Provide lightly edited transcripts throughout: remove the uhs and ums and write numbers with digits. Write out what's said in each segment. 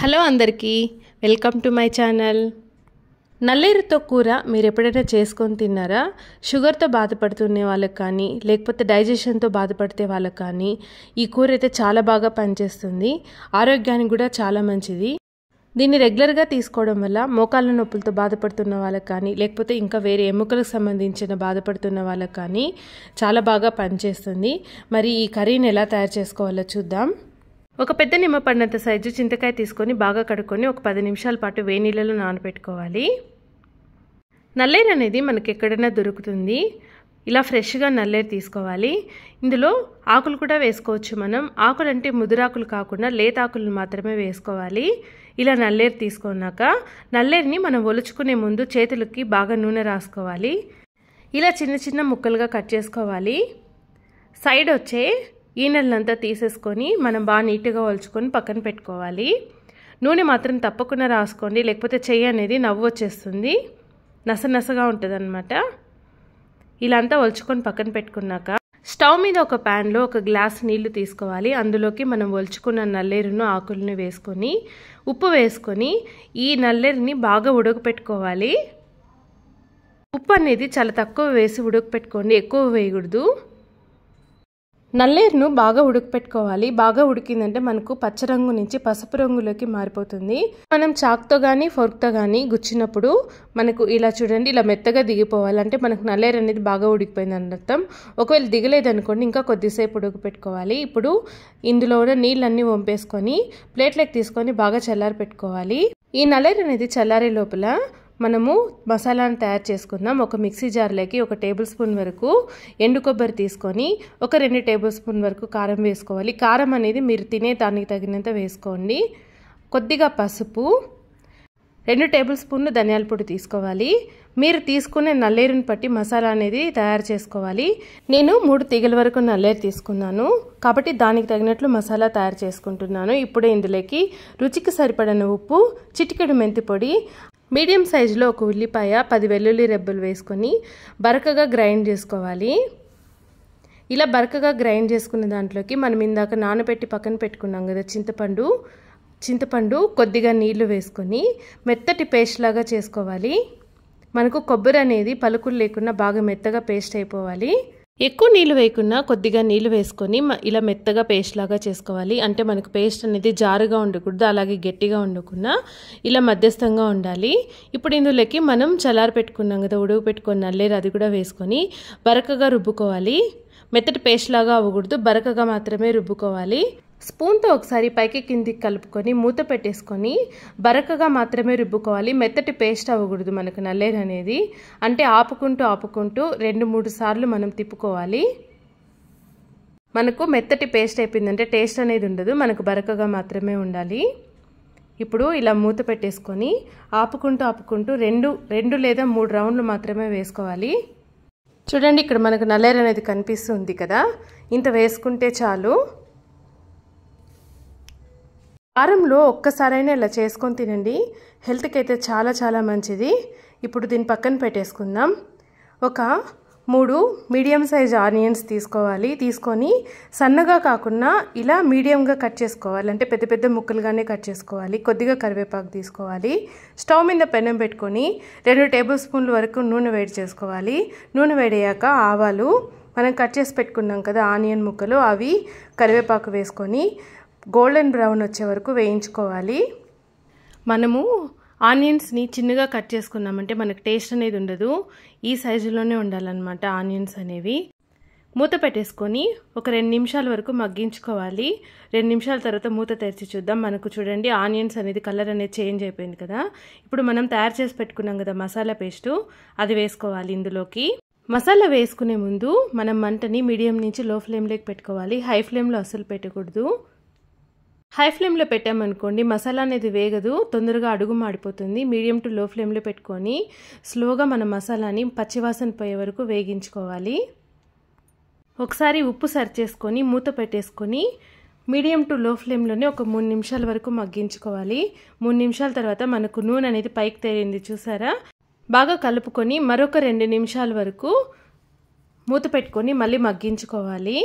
Hello అందరికీ welcome to my channel. నల్లేరుతో కూర మీరు ఎప్పుడైనా చేసుకొని తిన్నారా? షుగర్తో బాధపడుతున్న వాళ్ళకి కానీ లేకపోతే డైజెషన్తో బాధపడితే వాళ్ళకి కానీ ఈ కూర అయితే చాలా బాగా పనిచేస్తుంది. ఆరోగ్యానికి కూడా చాలా మంచిది. దీన్ని రెగ్యులర్గా తీసుకోవడం వల్ల మోకాళ్ళ నొప్పులతో బాధపడుతున్న వాళ్ళకి కానీ లేకపోతే ఇంకా వేరే ఎముకలకు సంబంధించిన బాధపడుతున్న వాళ్ళకి కానీ చాలా బాగా పనిచేస్తుంది. మరి ఈ కర్రీని ఎలా తయారు చేసుకోవాలో చూద్దాం. ఒక పెద్ద నిమ్మ పండంత సైజు చింతకాయ తీసుకొని బాగా కడుక్కొని ఒక 10 నిమిషాల పాటు వేడి నీళ్ళలో నానబెట్టుకోవాలి. నల్లేరు అనేది మనకి ఎక్కడైనా దొరుకుతుంది. ఇలా ఫ్రెష్గా నల్లేరు తీసుకోవాలి. ఇందులో ఆకులు కూడా వేసుకోవచ్చు. మనం ఆకులు అంటే ముదురాకులు కాకుండా లేత ఆకులను మాత్రమే వేసుకోవాలి. ఇలా నల్లేరు తీసుకున్నాక నల్లేరుని మనం ఒలుచుకునే ముందు చేతులకి బాగా నూనె రాసుకోవాలి. ఇలా చిన్న చిన్న ముక్కలుగా కట్ చేసుకోవాలి. సైడ్ వచ్చే ఈనెలంతా తీసేసుకొని మనం బాగా నీట్గా ఒలుచుకొని పక్కన పెట్టుకోవాలి. నూనె మాత్రం తప్పకుండా రాసుకోండి, లేకపోతే చెయ్యి అనేది నవ్వు వచ్చేస్తుంది, నసనసగా ఉంటుంది అన్నమాట. ఇలా అంతా ఒలుచుకొని పక్కన పెట్టుకున్నాక స్టవ్ మీద ఒక ప్యాన్లో ఒక గ్లాస్ నీళ్లు తీసుకోవాలి. అందులోకి మనం ఒలుచుకున్న నల్లేరును ఆకులను వేసుకొని ఉప్పు వేసుకొని ఈ నల్లేరుని బాగా ఉడకపెట్టుకోవాలి. ఉప్పు అనేది చాలా తక్కువ వేసి ఉడకపెట్టుకోండి, ఎక్కువ వేయకూడదు. నల్లేరును బాగా ఉడకపెట్టుకోవాలి. బాగా ఉడికిందంటే మనకు పచ్చ రంగు నుంచి పసుపు రంగులోకి మారిపోతుంది. మనం చాక్తో కానీ ఫోర్క్తో కానీ గుచ్చినప్పుడు మనకు ఇలా చూడండి, ఇలా మెత్తగా దిగిపోవాలి. అంటే మనకు నల్లేరు అనేది బాగా ఉడికిపోయింది అని అర్థం. ఒకవేళ దిగలేదనుకోండి ఇంకా కొద్దిసేపు ఉడకపెట్టుకోవాలి. ఇప్పుడు ఇందులో ఉన్న నీళ్ళన్నీ వంపేసుకొని ప్లేట్లోకి తీసుకొని బాగా చల్లారి పెట్టుకోవాలి. ఈ నల్లేరు అనేది చల్లారే లోపల మనము మసాలాను తయారు చేసుకుందాం. ఒక మిక్సీ జార్లోకి 1 టేబుల్ స్పూన్ వరకు ఎండు కొబ్బరి తీసుకొని 2 టేబుల్ స్పూన్ వరకు కారం వేసుకోవాలి. కారం అనేది మీరు తినే దానికి తగినంత వేసుకోండి. కొద్దిగా పసుపు, 2 టేబుల్ స్పూన్లు ధనియాల పొడి తీసుకోవాలి. మీరు తీసుకునే నల్లేరుని బట్టి మసాలా అనేది తయారు చేసుకోవాలి. నేను 3 తీగల వరకు నల్లేరు తీసుకున్నాను కాబట్టి దానికి తగినట్లు మసాలా తయారు చేసుకుంటున్నాను. ఇప్పుడు ఇందులోకి రుచికి సరిపడిన ఉప్పు, చిటికెడు మెంతి పొడి, మీడియం సైజులో 1 ఉల్లిపాయ, 10 వెల్లుల్లి రెబ్బలు వేసుకొని బరకగా గ్రైండ్ చేసుకోవాలి. ఇలా బరకగా గ్రైండ్ చేసుకున్న దాంట్లోకి మనం ఇందాక నానబెట్టి పక్కన పెట్టుకున్నాం కదా చింతపండు కొద్దిగా నీళ్లు వేసుకొని మెత్తటి పేస్ట్ లాగా చేసుకోవాలి. మనకు కొబ్బరి అనేది పలుకులు లేకుండా బాగా మెత్తగా పేస్ట్ అయిపోవాలి. ఎక్కువ నీళ్ళు వేయకుండా కొద్దిగా నీళ్ళు వేసుకొని ఇలా మెత్తగా పేస్ట్ లాగా చేసుకోవాలి. అంటే మనకు పేస్ట్ అనేది జారుగా ఉండకూడదు, అలాగే గట్టిగా ఉండకుండా ఇలా మధ్యస్థంగా ఉండాలి. ఇప్పుడు ఇందులోకి మనం చల్లారి పెట్టుకున్నాం కదా ఉడుకు పెట్టుకున్న నల్లేరు, అది కూడా వేసుకొని బరకగా రుబ్బుకోవాలి. మెత్తటి పేస్ట్ లాగా అవ్వకూడదు, బరకగా మాత్రమే రుబ్బుకోవాలి. స్పూన్తో ఒకసారి పైకి కిందికి కలుపుకొని మూత పెట్టేసుకొని బరకగా మాత్రమే రుబ్బుకోవాలి. మెత్తటి పేస్ట్ అవ్వకూడదు మనకు నల్లేరు అనేది. అంటే ఆపుకుంటూ 2-3 సార్లు మనం తిప్పుకోవాలి. మనకు మెత్తటి పేస్ట్ అయిపోయిందంటే టేస్ట్ అనేది ఉండదు, మనకు బరకగా మాత్రమే ఉండాలి. ఇప్పుడు ఇలా మూత పెట్టేసుకొని ఆపుకుంటూ 2 లేదా 3 రౌండ్లు మాత్రమే వేసుకోవాలి. చూడండి, ఇక్కడ మనకు నల్లేరు అనేది కనిపిస్తుంది కదా, ఇంత వేసుకుంటే చాలు. వారంలో ఒక్కసారైనా ఇలా చేసుకొని తినండి, హెల్త్కి అయితే చాలా చాలా మంచిది. ఇప్పుడు దీన్ని పక్కన పెట్టేసుకుందాం. ఒక 3 మీడియం సైజ్ ఆనియన్స్ తీసుకోవాలి. తీసుకొని సన్నగా కాకుండా ఇలా మీడియంగా కట్ చేసుకోవాలి, అంటే పెద్ద పెద్ద ముక్కలుగానే కట్ చేసుకోవాలి. కొద్దిగా కరివేపాకు తీసుకోవాలి. స్టవ్ మీద పెనం పెట్టుకొని 2 టేబుల్ స్పూన్ల వరకు నూనె వేడి చేసుకోవాలి. నూనె వేడయ్యాక ఆవాలు, మనం కట్ చేసి పెట్టుకున్నాం కదా ఆనియన్ ముక్కలు, అవి కరివేపాకు వేసుకొని గోల్డెన్ బ్రౌన్ వచ్చే వరకు వేయించుకోవాలి. మనము ఆనియన్స్ని చిన్నగా కట్ చేసుకున్నామంటే మనకు టేస్ట్ అనేది ఉండదు, ఈ సైజులోనే ఉండాలన్నమాట ఆనియన్స్ అనేవి. మూత పెట్టేసుకొని ఒక 2 నిమిషాల వరకు మగ్గించుకోవాలి. 2 నిమిషాల తర్వాత మూత తెరిచి చూద్దాం. మనకు చూడండి ఆనియన్స్ అనేది కలర్ అనేది చేంజ్ అయిపోయింది కదా. ఇప్పుడు మనం తయారు చేసి పెట్టుకున్నాం కదా మసాలా పేస్టు, అది వేసుకోవాలి ఇందులోకి. మసాలా వేసుకునే ముందు మనం మంటని మీడియం నుంచి లో ఫ్లేమ్లోకి పెట్టుకోవాలి. హై ఫ్లేమ్లో అస్సలు పెట్టకూడదు. హై ఫ్లేమ్లో పెట్టామనుకోండి మసాలా అనేది వేగదు, తొందరగా అడుగు మాడిపోతుంది. మీడియం టు లో ఫ్లేమ్లో పెట్టుకొని స్లోగా మన మసాలాని పచ్చివాసన పోయే వరకు వేగించుకోవాలి. ఒకసారి ఉప్పు సరి చేసుకొని మూత పెట్టేసుకొని మీడియం టు లో ఫ్లేమ్లోనే ఒక 3 నిమిషాల వరకు మగ్గించుకోవాలి. 3 నిమిషాల తర్వాత మనకు నూనె అనేది పైకి తేలింది చూసారా. బాగా కలుపుకొని మరొక 2 నిమిషాల వరకు మూత పెట్టుకొని మళ్ళీ మగ్గించుకోవాలి.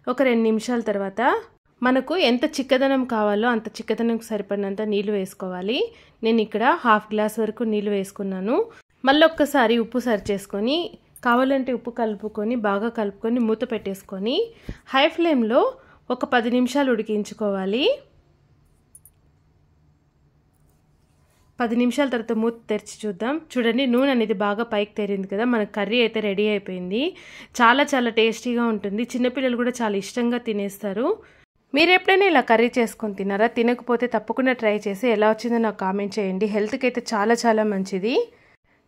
ఒక 2 నిమిషాల తర్వాత మనకు ఎంత చిక్కదనం కావాలో అంత చిక్కదనంకి సరిపడినంత నీళ్ళు వేసుకోవాలి. నేను ఇక్కడ 1/2 గ్లాస్ వరకు నీళ్ళు వేసుకున్నాను. మళ్ళీ ఒక్కసారి ఉప్పు సరి చేసుకొని కావాలంటే ఉప్పు కలుపుకొని బాగా కలుపుకొని మూత పెట్టేసుకొని హై ఫ్లేమ్లో ఒక 10 నిమిషాలు ఉడికించుకోవాలి. 10 నిమిషాల తర్వాత మూత తెరిచి చూద్దాం. చూడండి, నూనె అనేది బాగా పైకి తేరింది కదా. మన కర్రీ అయితే రెడీ అయిపోయింది. చాలా చాలా టేస్టీగా ఉంటుంది. చిన్నపిల్లలు కూడా చాలా ఇష్టంగా తినేస్తారు. మీరు ఎప్పుడైనా ఇలా కర్రీ చేసుకొని తిన్నారా? తినకపోతే తప్పకుండా ట్రై చేసి ఎలా వచ్చిందో నాకు కామెంట్ చేయండి. హెల్త్కి అయితే చాలా చాలా మంచిది.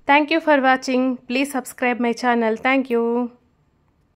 Thank you for watching. Please subscribe my channel. Thank you.